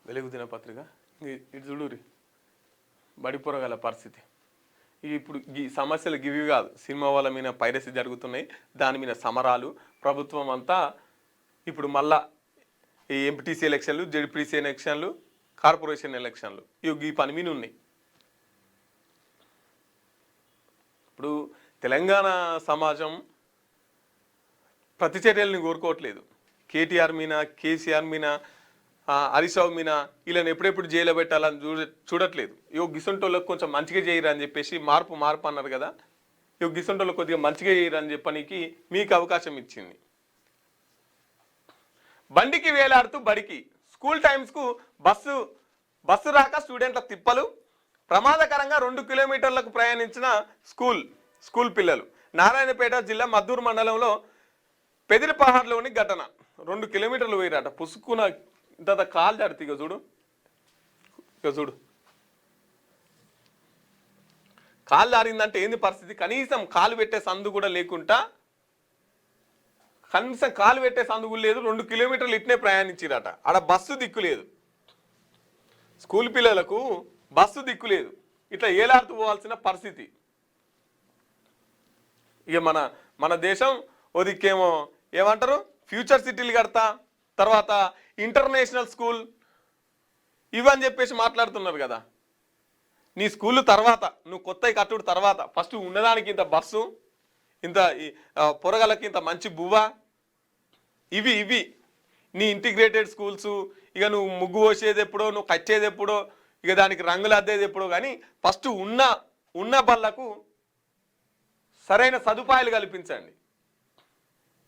వెలుగు దినపత్రిక ఇటు చూడురి బడి పొరగల పరిస్థితి. ఇప్పుడు ఈ సమస్యలు గివి కాదు, సినిమా వాళ్ళ మీద పైరసీ జరుగుతున్నాయి, దాని మీద సమరాలు. ప్రభుత్వం అంతా ఇప్పుడు మళ్ళా ఈ ఎంపీటీసీ ఎలక్షన్లు, జెడ్పీటీసీ ఎలక్షన్లు, కార్పొరేషన్ ఎలక్షన్లు ఈ పని మీద ఉన్నాయి. ఇప్పుడు తెలంగాణ సమాజం ప్రతి చర్యల్ని కోరుకోవట్లేదు. కేటీఆర్ మీద, కేసీఆర్ మీద, హరీష్ రావు మీద వీళ్ళని ఎప్పుడెప్పుడు జైల్లో పెట్టాలని చూడట్లేదు. గిసొంటోళ్ళకి కొంచెం మంచిగా చేయరు అని చెప్పేసి మార్పు అన్నారు కదా. గిసొంటోళ్ళకి కొద్దిగా మంచిగా చేయరు అని చెప్పడానికి మీకు అవకాశం ఇచ్చింది. బండికి వేలాడుతూ బడికి, స్కూల్ టైమ్స్కు బస్సు రాక స్టూడెంట్ల తిప్పలు, ప్రమాదకరంగా 2 కిలోమీటర్లకు ప్రయాణించిన స్కూల్ పిల్లలు. నారాయణపేట జిల్లా మద్దూరు మండలంలో పెదిరిపహాడ్లోని ఘటన. 2 కిలోమీటర్లు పోయిరాట, పుసుకున్న ఇంత కాలు జాడితే ఇక చూడు కాలు జారిందంటే ఏంది పరిస్థితి. కనీసం కాలు పెట్టే సందు కూడా లేకుండా, కనీసం కాలు పెట్టే సందు కూడా లేదు. 2 కిలోమీటర్లు ఇట్నే ప్రయాణించిరాట. ఆడ బస్సు దిక్కు లేదు, స్కూల్ పిల్లలకు బస్సు దిక్కు లేదు. ఇట్లా ఏలాడుతూ పోవాల్సిన పరిస్థితి. ఇక మన దేశం ఓ దిక్కేమో ఏమంటారు ఫ్యూచర్ సిటీలు కడతా, తర్వాత ఇంటర్నేషనల్ స్కూల్ ఇవని చెప్పేసి మాట్లాడుతున్నారు కదా. నీ స్కూల్ తర్వాత నువ్వు కొత్తవి కట్టుడు తర్వాత ఫస్ట్ ఉన్నదానికి ఇంత బస్సు, ఇంత పొరగలకి ఇంత మంచి బువ్వ, ఇవి నీ ఇంటిగ్రేటెడ్ స్కూల్స్. ఇక నువ్వు ముగ్గు పోసేది ఎప్పుడో, నువ్వు కట్టేది ఎప్పుడో, ఇక దానికి రంగులు అద్దేది ఎప్పుడో, కానీ ఫస్ట్ ఉన్న బళ్ళకు సరైన సదుపాయాలు కల్పించండి.